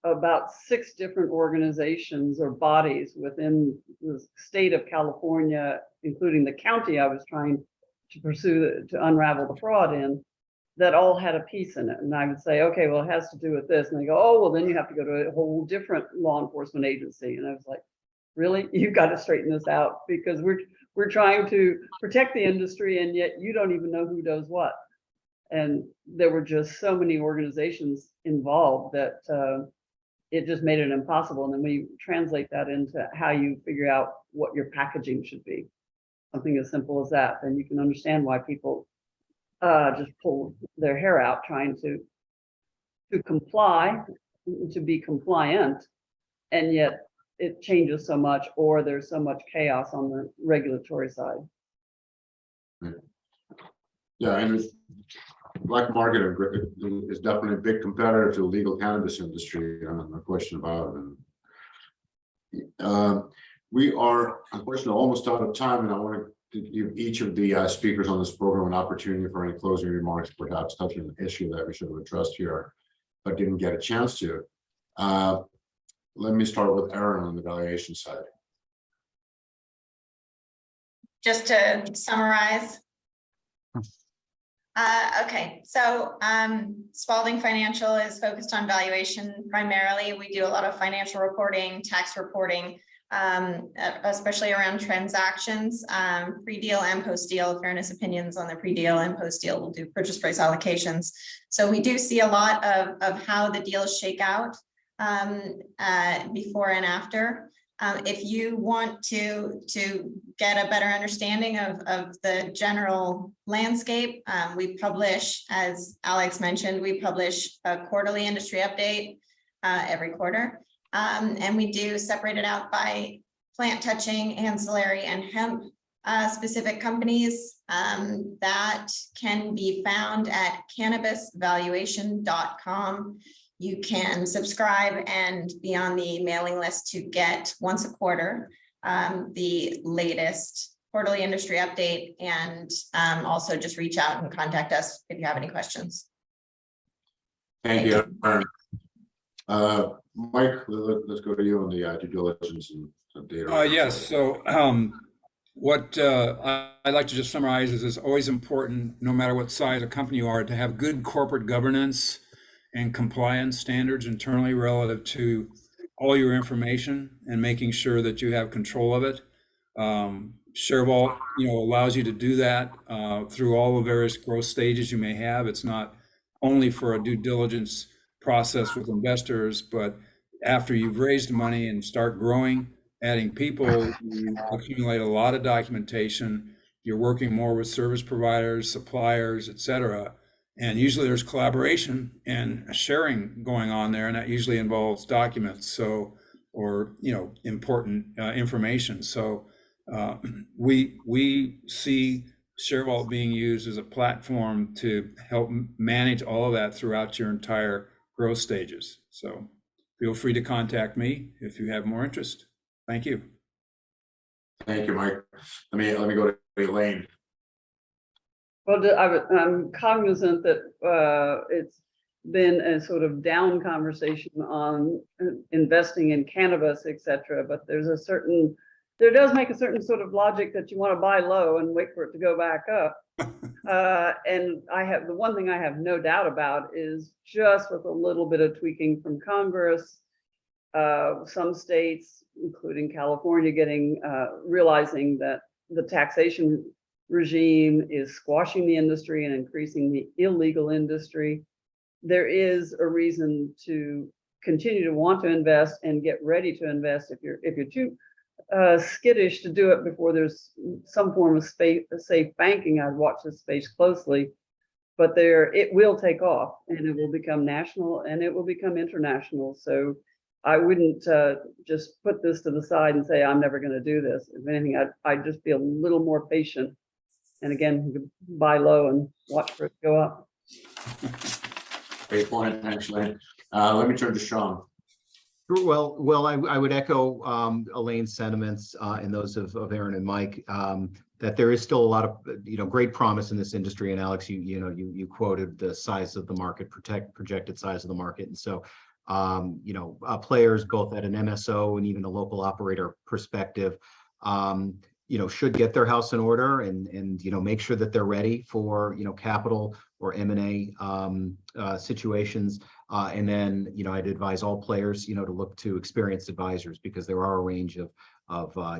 about 6 different organizations or bodies within the state of California, including the county I was trying to pursue to unravel the fraud in, that all had a piece in it. And I would say, okay, well, it has to do with this. And they go, oh, well, then you have to go to a whole different law enforcement agency. And I was like, really? You've got to straighten this out, because we're trying to protect the industry, and yet you don't even know who does what. And there were just so many organizations involved that it just made it impossible. And then we translate that into how you figure out what your packaging should be. Something as simple as that. Then you can understand why people just pull their hair out trying to comply, to be compliant, and yet it changes so much, or there's so much chaos on the regulatory side. Yeah, and black market is definitely a big competitor to the legal cannabis industry, no question about it. We are unfortunately almost out of time, and I want to give each of the speakers on this program an opportunity for any closing remarks, perhaps touching an issue that we should have addressed here, but didn't get a chance to. Let me start with Aaron on the valuation side. Just to summarize. Okay, so Spalding Financial is focused on valuation primarily. We do a lot of financial reporting, tax reporting, especially around transactions, pre-deal and post-deal, fairness opinions on the pre-deal and post-deal. We'll do purchase price allocations. So we do see a lot of how the deals shake out before and after. If you want to get a better understanding of the general landscape, we publish, as Alex mentioned, we publish a quarterly industry update every quarter. And we do separate it out by plant touching, ancillary, and hemp specific companies that can be found at cannabisvaluation.com. You can subscribe and be on the mailing list to get once a quarter the latest quarterly industry update, and also just reach out and contact us if you have any questions. Thank you, Aaron. Mike, let's go to you on the due diligence and data. Yes. So what I'd like to just summarize is it's always important, no matter what size of company you are, to have good corporate governance and compliance standards internally relative to all your information and making sure that you have control of it. ShareVault, allows you to do that through all the various growth stages you may have. It's not only for a due diligence process with investors, but after you've raised money and start growing, adding people, you accumulate a lot of documentation. You're working more with service providers, suppliers, et cetera. And usually there's collaboration and sharing going on there, and that usually involves documents, or important information. So we see ShareVault being used as a platform to help manage all of that throughout your entire growth stages. So feel free to contact me if you have more interest. Thank you. Thank you, Mike. Let me go to Elaine. Well, I'm cognizant that it's been a sort of down conversation on investing in cannabis, et cetera, but there does make a certain sort of logic that you want to buy low and wait for it to go back up. And the one thing I have no doubt about is just with a little bit of tweaking from Congress, some states, including California, realizing that the taxation regime is squashing the industry and increasing the illegal industry. There is a reason to continue to want to invest and get ready to invest. If you're too skittish to do it before there's some form of safe banking, I'd watch this space closely. But it will take off, and it will become national, and it will become international. So I wouldn't just put this to the side and say I'm never going to do this. If anything, I'd just be a little more patient. And again, buy low and watch for it to go up. Great point, thanks, Elaine. Let me turn to Sean. Well, I would echo Elaine's sentiments and those of Aaron and Mike, that there is still a lot of great promise in this industry. And Alex, you quoted the size of the market, projected size of the market, and so players both at an MSO and even a local operator perspective, should get their house in order and make sure that they're ready for capital or M&A situations. And then I'd advise all players to look to experienced advisors, because there are a range of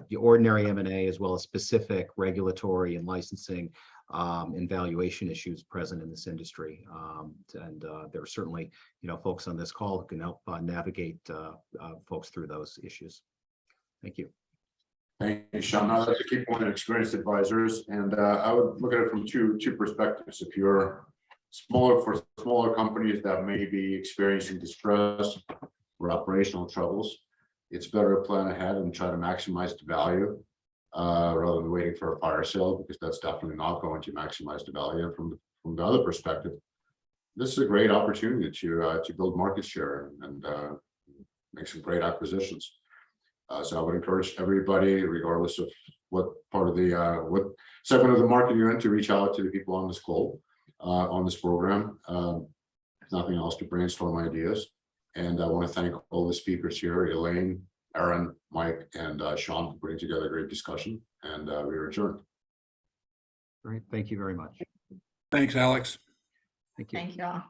the ordinary M&A as well as specific regulatory and licensing and valuation issues present in this industry. And there are certainly folks on this call who can help navigate folks through those issues. Thank you. Thank you, Sean. Now, that's a key point of experienced advisors, and I would look at it from two perspectives. If you're smaller companies that may be experiencing distress or operational troubles, it's better to plan ahead and try to maximize the value rather than waiting for a fire sale, because that's definitely not going to maximize the value. And from the other perspective, this is a great opportunity to build market share and make some great acquisitions. So I would encourage everybody, regardless of what part of what segment of the market you're in, to reach out to the people on this call, on this program. If nothing else, to brainstorm ideas. And I want to thank all the speakers here, Elaine, Aaron, Mike, and Sean, for putting together a great discussion. And we are adjourned. Great. Thank you very much. Thanks, Alex. Thank you. Thank you all.